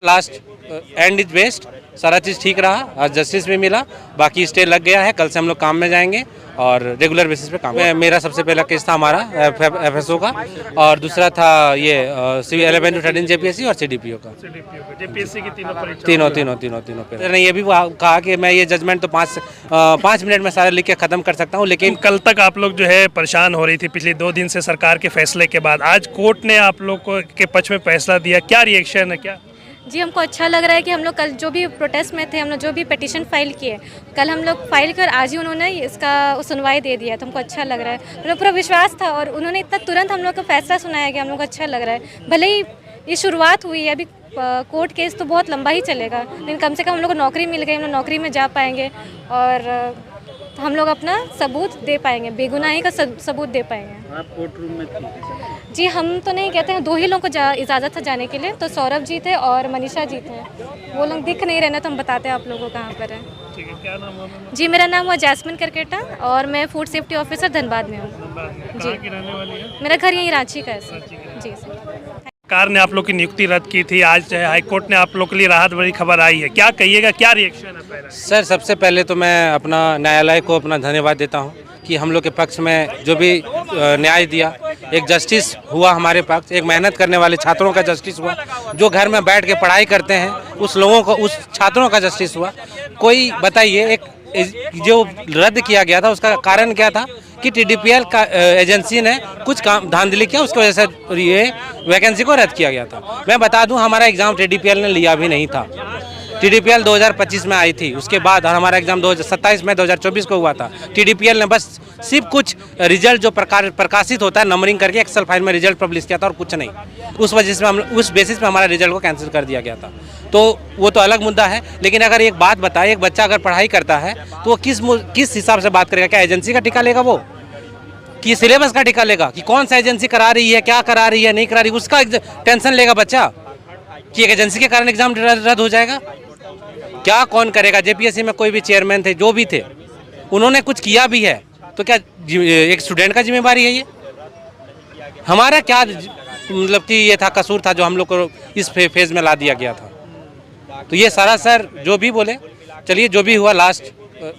Last and is best, सारा चीज़ ठीक रहा, आज जस्टिस भी मिला, बाकी स्टे लग गया है, कल से हम लोग काम में जाएंगे और रेगुलर बेसिस पे काम। मेरा सबसे पहला केस था हमारा एफएसओ का, और दूसरा था ये 11 to 13 जेपीएससी और सीडीपीओ का। जेपीएससी की तीनों परीक्षा तीनों पे मैंने ये भी कहा कि मैं ये जजमेंट तो 5 मिनट में सारा लिख के ख़त्म कर सकता हूँ, लेकिन कल तक आप लोग जो है परेशान हो रही थी पिछले 2 दिन से सरकार के फैसले के बाद, आज कोर्ट ने आप लोग को के पक्ष में फैसला दिया, क्या रिएक्शन है? क्या जी, हमको अच्छा लग रहा है कि हम लोग कल जो भी प्रोटेस्ट में थे, हम लोग जो भी पिटीशन फाइल किए, कल हम लोग फाइल कर आज ही उन्होंने इसका सुनवाई दे दिया, तो हमको अच्छा लग रहा है। हम लोग पूरा विश्वास था और उन्होंने इतना तुरंत हम लोग को फैसला सुनाया कि हम लोग को अच्छा लग रहा है। भले ही ये शुरुआत हुई है, अभी कोर्ट केस तो बहुत लंबा ही चलेगा, लेकिन कम से कम हम लोग को नौकरी मिल गई, हम लोग नौकरी में जा पाएंगे और हम लोग अपना सबूत दे पाएंगे, बेगुनाही का सबूत दे पाएंगे। आप कोर्ट रूम में थे? जी, हम तो नहीं कहते हैं, 2 ही लोगों को इजाज़त था जाने के लिए, तो सौरभ जी थे और मनीषा जी थे। वो लोग दिख नहीं रहे ना, तो हम बताते हैं आप लोगों को कहाँ पर है। ठीक है, क्या नाम है? जी, मेरा नाम हुआ जैस्मिन करकेटा और मैं फूड सेफ्टी ऑफिसर धनबाद में हूँ। जी, की रहने वाली है? मेरा घर यहीं रांची का है सर। जी सर। सरकार ने आप लोग की नियुक्ति रद्द की थी, आज हाई कोर्ट ने आप लोग के लिए राहत भरी खबर आई है, क्या कहिएगा, क्या रिएक्शन है पहले? सर सबसे पहले तो मैं अपना न्यायालय को अपना धन्यवाद देता हूँ कि हम लोग के पक्ष में जो भी न्याय दिया, एक जस्टिस हुआ हमारे पक्ष, एक मेहनत करने वाले छात्रों का जस्टिस हुआ, जो घर में बैठ के पढ़ाई करते हैं उस लोगों को, उस छात्रों का जस्टिस हुआ। कोई बताइए, एक जो रद्द किया गया था उसका कारण क्या था कि टीडीपीएल का एजेंसी ने कुछ काम धांधली किया, उसकी वजह से ये वैकेंसी को रद्द किया गया था। मैं बता दूं, हमारा एग्ज़ाम टीडीपीएल ने लिया भी नहीं था। टीडीपीएल 2025 में आई थी, उसके बाद हमारा एग्जाम 27 मई 2024 को हुआ था। टीडीपीएल ने बस सिर्फ कुछ रिजल्ट जो प्रकाशित होता है नंबरिंग करके एक्सेल फाइल में रिजल्ट पब्लिश किया था और कुछ नहीं। उस वजह से हम उस बेसिस पे हमारा रिजल्ट को कैंसिल कर दिया गया था, तो वो तो अलग मुद्दा है। लेकिन अगर एक बात बताए, एक बच्चा अगर पढ़ाई करता है तो वो किस हिसाब से बात करेगा? क्या एजेंसी का टिका लेगा वो, कि सिलेबस का टिका लेगा, कि कौन सा एजेंसी करा रही है, क्या करा रही है, नहीं करा रही, उसका टेंशन लेगा बच्चा कि एक एजेंसी के कारण एग्जाम रद्द हो जाएगा? क्या कौन करेगा? जेपीएससी में कोई भी चेयरमैन थे, जो भी थे, उन्होंने कुछ किया भी है तो क्या एक स्टूडेंट का जिम्मेवारी है ये? हमारा क्या मतलब कि ये था, कसूर था जो हम लोग को इस फेज में ला दिया गया था? तो ये सारा सर जो भी बोले, चलिए जो भी हुआ, लास्ट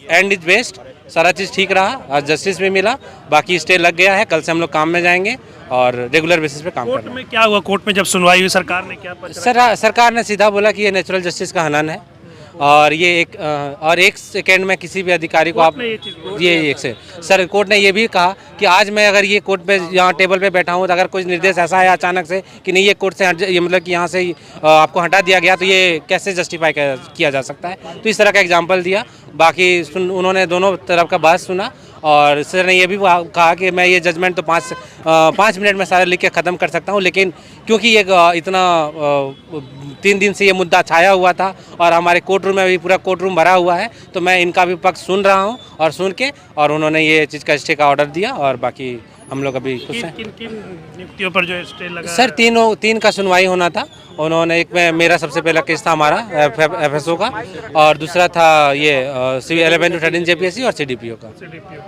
एंड इज बेस्ट, सारा चीज़ ठीक रहा, आज जस्टिस भी मिला, बाकी स्टे लग गया है, कल से हम लोग काम में जाएंगे और रेगुलर बेसिस पे काम करेंगे। कोर्ट में क्या हुआ? कोर्ट में जब सुनवाई हुई सरकार ने क्या सरकार ने सीधा बोला कि ये नेचुरल जस्टिस का हनन है और ये एक सेकेंड में किसी भी अधिकारी को आप ये एक से सर कोर्ट ने ये भी कहा कि आज मैं अगर ये कोर्ट पे यहाँ टेबल पे बैठा हूँ तो अगर कोई निर्देश ऐसा है अचानक से कि नहीं ये कोर्ट से ये मतलब कि यहाँ से आपको हटा दिया गया, तो ये कैसे जस्टिफाई किया जा सकता है? तो इस तरह का एग्जाम्पल दिया। बाकी उन्होंने दोनों तरफ का बात सुना और सर ने ये भी कहा कि मैं ये जजमेंट तो 5 मिनट में सारा लिख के ख़त्म कर सकता हूँ, लेकिन क्योंकि ये इतना 3 दिन से ये मुद्दा छाया हुआ था और हमारे कोर्ट रूम में भी पूरा कोर्ट रूम भरा हुआ है, तो मैं इनका भी पक्ष सुन रहा हूँ और सुन के और उन्होंने ये चीज़ का स्टे का ऑर्डर दिया और बाकी हम लोग अभी खुश हैं। किन नियुक्तियों पर जो स्टे लगा? सर 3 का सुनवाई होना था। उन्होंने एक में मेरा सबसे पहला केस था हमारा एफएसओ का, और दूसरा था ये 11 to 13 जेपीएससी और सीडीपीओ का।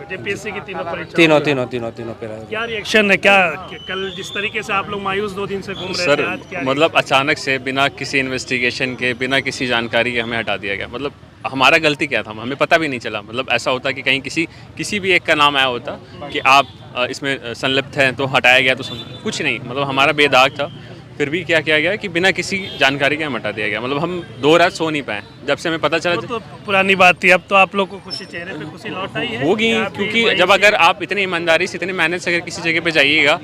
जेपीएससी की तीनों परीक्षा? तीनों पे। क्या रिएक्शन है? क्या कल जिस तरीके से आप लोग मायूस 2 दिन से घूम रहे थे, आज क्या? मतलब अचानक से बिना किसी इन्वेस्टिगेशन के, बिना किसी जानकारी के हमें हटा दिया गया। मतलब हमारा गलती क्या था, हमें पता भी नहीं चला। मतलब ऐसा होता कि कहीं किसी भी एक का नाम आया होता कि आप इसमें संलिप्त हैं तो हटाया गया, तो कुछ नहीं, मतलब हमारा बेदाग था। फिर भी क्या किया गया कि बिना किसी जानकारी के हम हटा दिया गया। मतलब हम 2 रात सो नहीं पाए जब से हमें पता चला। तो पुरानी बात थी, अब तो आप लोग को खुशी, चेहरे पे खुशी लौट आई है? होगी, क्योंकि जब अगर आप इतनी ईमानदारी से, इतनी मेहनत से अगर किसी जगह पे जाइएगा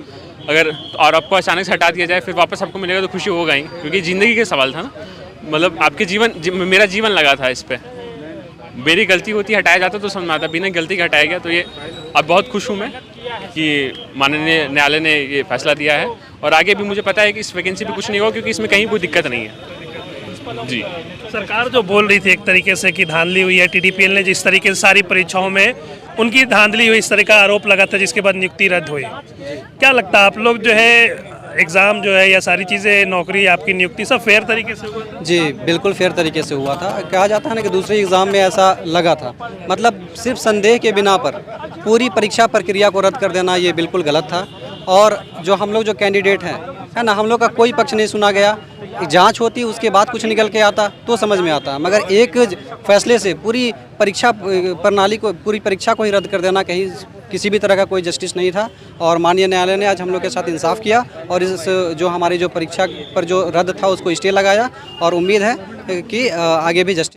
अगर और आपको अचानक से हटा दिया जाए, फिर वापस आपको मिलेगा तो खुशी होगा ही, क्योंकि ज़िंदगी का सवाल था ना। मतलब आपके मेरा जीवन लगा था इस पर। मेरी गलती होती, हटाया जाता तो समझ में आता, बिना गलती का हटाया गया। तो ये अब बहुत खुश हूँ मैं कि माननीय न्यायालय ने ये फैसला दिया है और आगे भी मुझे पता है कि इस वैकेंसी पे कुछ नहीं होगा, क्योंकि इसमें कहीं कोई दिक्कत नहीं है। जी, सरकार जो बोल रही थी एक तरीके से कि धांधली हुई है, टीडीपीएल ने जिस तरीके से सारी परीक्षाओं में उनकी धांधली हुई, इस तरह का आरोप लगा था, जिसके बाद नियुक्ति रद्द हुई। क्या लगता है आप लोग जो है एग्ज़ाम जो है या सारी चीज़ें, नौकरी, आपकी नियुक्ति सब फेयर तरीके से हुआ था? जी बिल्कुल फेयर तरीके से हुआ था। कहा जाता है ना कि दूसरे एग्ज़ाम में ऐसा लगा था, मतलब सिर्फ संदेह के बिना पर पूरी परीक्षा प्रक्रिया को रद्द कर देना ये बिल्कुल गलत था। और जो हम लोग जो कैंडिडेट हैं, है ना, हम लोग का कोई पक्ष नहीं सुना गया, जांच होती, उसके बाद कुछ निकल के आता तो समझ में आता, मगर एक फैसले से पूरी परीक्षा प्रणाली को, पूरी परीक्षा को ही रद्द कर देना, कहीं किसी भी तरह का कोई जस्टिस नहीं था। और माननीय न्यायालय ने आज हम लोग के साथ इंसाफ किया और इस जो हमारी जो परीक्षा पर जो रद्द था उसको स्टे लगाया और उम्मीद है कि आगे भी जस्टिस